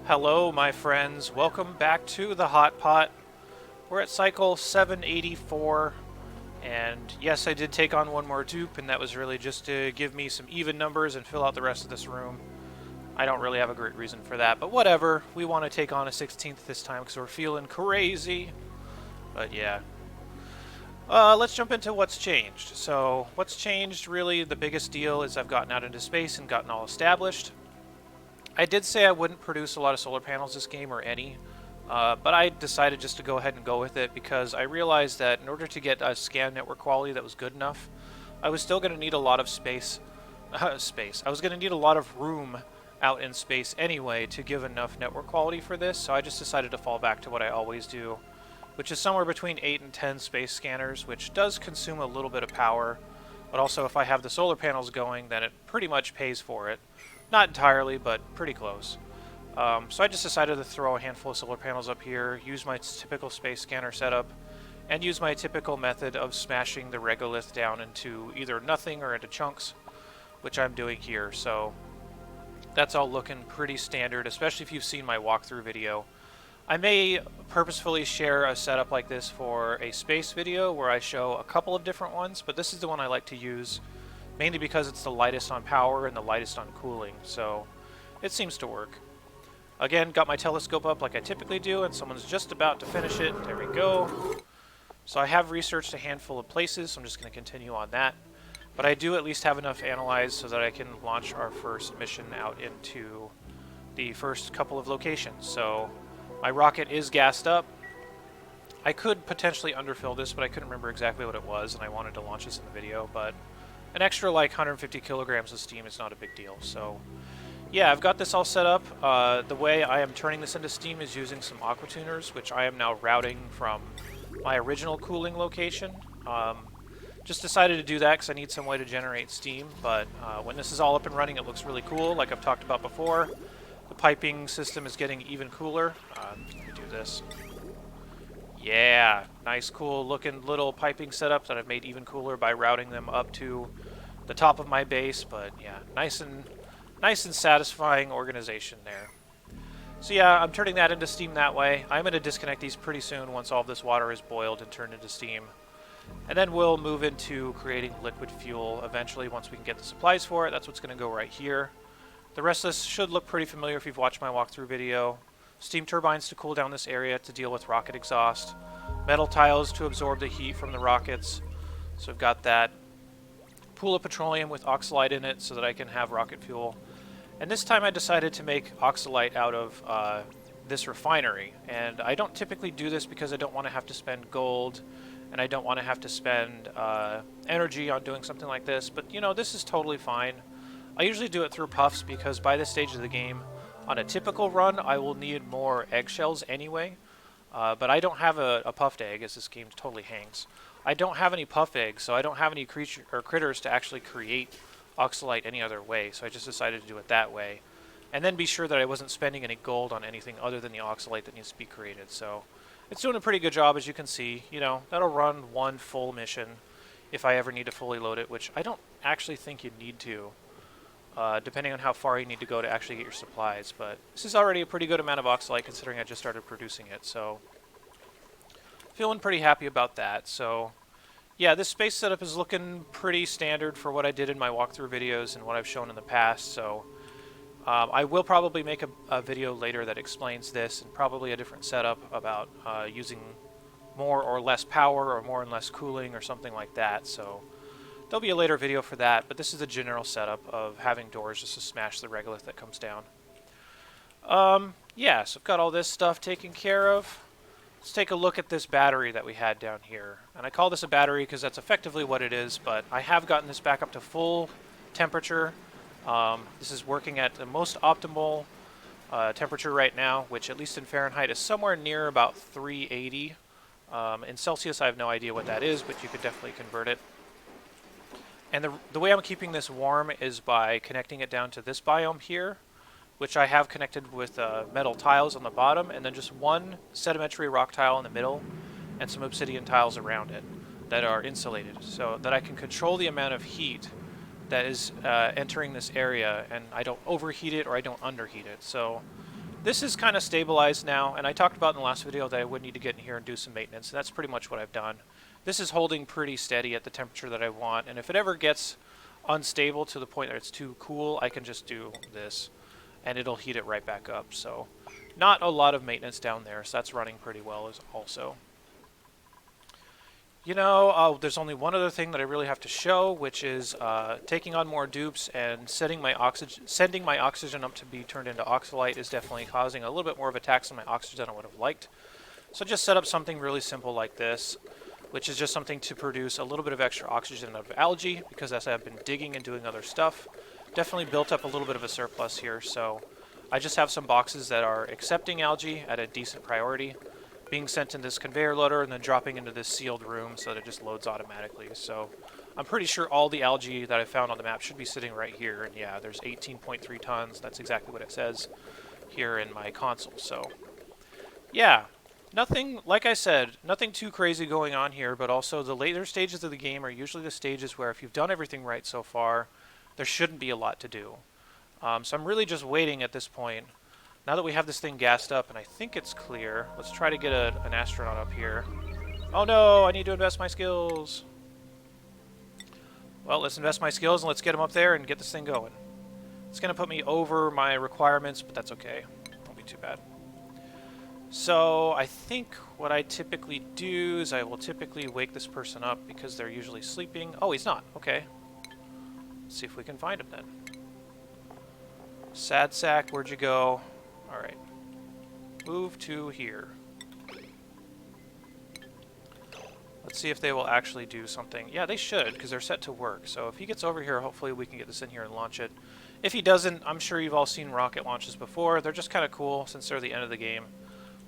Hello, my friends. Welcome back to the Hot Pot. We're at cycle 784, and yes, I did take on one more dupe, and that was really just to give me some even numbers and fill out the rest of this room. I don't really have a great reason for that, but whatever. We want to take on a 16th this time because we're feeling crazy. But yeah. Let's jump into what's changed. So, what's changed, really, the biggest deal is I've gotten out into space and gotten all established. I did say I wouldn't produce a lot of solar panels this game, or any, but I decided just to go ahead and go with it because I realized that in order to get a scan network quality that was good enough, I was still going to need a lot of space. I was going to need a lot of room out in space anyway to give enough network quality for this, so I just decided to fall back to what I always do, which is somewhere between 8 and 10 space scanners, which does consume a little bit of power, but also if I have the solar panels going, then it pretty much pays for it. Not entirely, but pretty close. So I just decided to throw a handful of solar panels up here, use my typical space scanner setup, and use my typical method of smashing the regolith down into either nothing or into chunks, which I'm doing here. So that's all looking pretty standard, especially if you've seen my walkthrough video. I may purposefully share a setup like this for a space video where I show a couple of different ones, but this is the one I like to use mainly because it's the lightest on power and the lightest on cooling, so it seems to work. Again, got my telescope up like I typically do, and someone's just about to finish it. There we go. So I have researched a handful of places, so I'm just going to continue on that. But I do at least have enough analyzed so that I can launch our first mission out into the first couple of locations. So my rocket is gassed up. I could potentially underfill this, but I couldn't remember exactly what it was, and I wanted to launch this in the video, but an extra like 150 kilograms of steam is not a big deal. So yeah, I've got this all set up. The way I am turning this into steam is using some aqua tuners, which I am now routing from my original cooling location. Just decided to do that because I need some way to generate steam, but when this is all up and running, it looks really cool, like I've talked about before. The piping system is getting even cooler. Let me do this. Yeah, nice cool looking little piping setup that I've made even cooler by routing them up to the top of my base, but yeah, nice and satisfying organization there. So yeah, I'm turning that into steam that way. I'm going to disconnect these pretty soon once all of this water is boiled and turned into steam. And then we'll move into creating liquid fuel eventually once we can get the supplies for it. That's what's going to go right here. The rest of this should look pretty familiar if you've watched my walkthrough video. Steam turbines to cool down this area to deal with rocket exhaust. Metal tiles to absorb the heat from the rockets. So I've got that. Pool of petroleum with oxalite in it so that I can have rocket fuel. And this time I decided to make oxalite out of this refinery. And I don't typically do this because I don't want to have to spend gold, and I don't want to have to spend energy on doing something like this. But, you know, this is totally fine. I usually do it through puffs because by this stage of the game, on a typical run, I will need more eggshells anyway. But I don't have a puffed egg, as this game totally hangs. I don't have any puff eggs, so I don't have any critters to actually create oxalite any other way, so I just decided to do it that way. And then be sure that I wasn't spending any gold on anything other than the oxalite that needs to be created. So it's doing a pretty good job, as you can see. You know, that'll run one full mission if I ever need to fully load it, which I don't actually think you need to. Depending on how far you need to go to actually get your supplies, but this is already a pretty good amount of oxalite considering I just started producing it, so feeling pretty happy about that. So yeah, this space setup is looking pretty standard for what I did in my walkthrough videos and what I've shown in the past, so I will probably make a video later that explains this and probably a different setup about using more or less power or more and less cooling or something like that, so there'll be a later video for that, but this is the general setup of having doors just to smash the regolith that comes down. Yeah, so I've got all this stuff taken care of. Let's take a look at this battery that we had down here. And I call this a battery because that's effectively what it is, but I have gotten this back up to full temperature. This is working at the most optimal temperature right now, which at least in Fahrenheit is somewhere near about 380. In Celsius I have no idea what that is, but you could definitely convert it. And the way I'm keeping this warm is by connecting it down to this biome here, which I have connected with metal tiles on the bottom, and then just one sedimentary rock tile in the middle, and some obsidian tiles around it that are insulated, so that I can control the amount of heat that is entering this area, and I don't overheat it or I don't underheat it. So This is kind of stabilized now, and I talked about in the last video that I would need to get in here and do some maintenance, and that's pretty much what I've done. This is holding pretty steady at the temperature that I want, and if it ever gets unstable to the point that it's too cool, I can just do this, and it'll heat it right back up. So not a lot of maintenance down there, so that's running pretty well as also. You know, there's only one other thing that I really have to show, which is taking on more dupes and sending my oxygen up to be turned into oxalite is definitely causing a little bit more of a tax on my oxygen than I would have liked. So just set up something really simple like this, which is just something to produce a little bit of extra oxygen out of algae, because as I've been digging and doing other stuff, definitely built up a little bit of a surplus here. So I just have some boxes that are accepting algae at a decent priority, being sent in this conveyor loader and then dropping into this sealed room so that it just loads automatically. So I'm pretty sure all the algae that I found on the map should be sitting right here. And yeah, there's 18.3 tons. That's exactly what it says here in my console. So yeah, nothing, like I said, nothing too crazy going on here, but also the later stages of the game are usually the stages where if you've done everything right so far, there shouldn't be a lot to do. So I'm really just waiting at this point. Now that we have this thing gassed up and I think it's clear, let's try to get an astronaut up here. Oh no, I need to invest my skills. Well, let's invest my skills and let's get him up there and get this thing going. It's going to put me over my requirements, but that's okay. Won't be too bad. So I think what I typically do is I will typically wake this person up because they're usually sleeping. Oh, he's not. Okay. Let's see if we can find him then. Sad sack, where'd you go? Alright. Move to here. Let's see if they will actually do something. Yeah, they should, because they're set to work. So if he gets over here, hopefully we can get this in here and launch it. If he doesn't, I'm sure you've all seen rocket launches before. They're just kind of cool since they're the end of the game.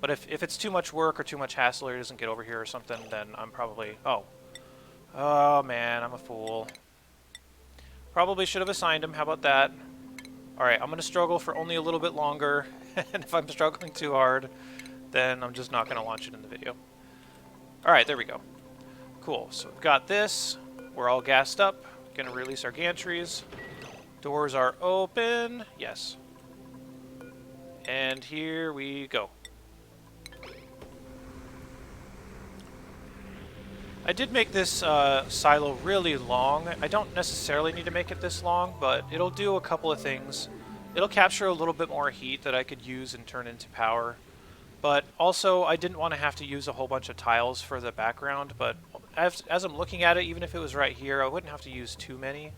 But if it's too much work or too much hassle or he doesn't get over here or something, then I'm probably... Oh, man, I'm a fool. Probably should have assigned him. How about that? Alright, I'm going to struggle for only a little bit longer. And if I'm struggling too hard, then I'm just not going to launch it in the video. Alright, there we go. Cool, so we've got this. We're all gassed up. Going to release our gantries. Doors are open. Yes. And here we go. I did make this silo really long. I don't necessarily need to make it this long, but it'll do a couple of things. It'll capture a little bit more heat that I could use and turn into power. But also, I didn't want to have to use a whole bunch of tiles for the background, but as I'm looking at it, even if it was right here, I wouldn't have to use too many.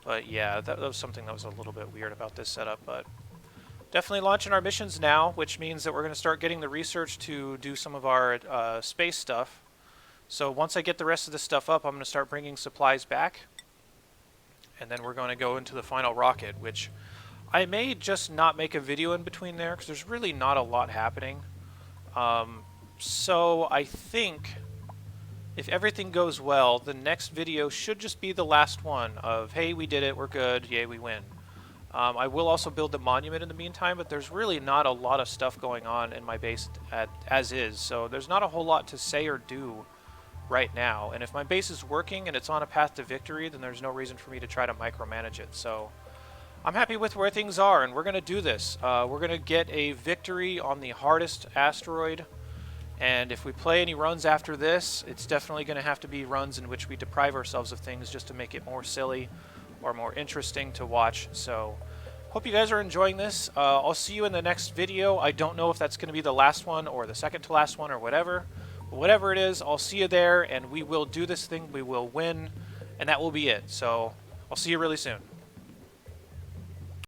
But yeah, that was something that was a little bit weird about this setup, but definitely launching our missions now, which means that we're going to start getting the research to do some of our space stuff. So once I get the rest of this stuff up, I'm going to start bringing supplies back. And then we're going to go into the final rocket, which I may just not make a video in between there because there's really not a lot happening. So I think if everything goes well, the next video should just be the last one of, hey, we did it, we're good, yay, we win. I will also build the monument in the meantime, but there's really not a lot of stuff going on in my base as is, so there's not a whole lot to say or do right now. And if my base is working and it's on a path to victory, then there's no reason for me to try to micromanage it. So I'm happy with where things are, and we're going to do this. We're going to get a victory on the hardest asteroid, and if we play any runs after this, it's definitely going to have to be runs in which we deprive ourselves of things just to make it more silly or more interesting to watch. So hope you guys are enjoying this. I'll see you in the next video. I don't know if that's going to be the last one or the second to last one or whatever. But whatever it is, I'll see you there, and we will do this thing. We will win, and that will be it. So I'll see you really soon.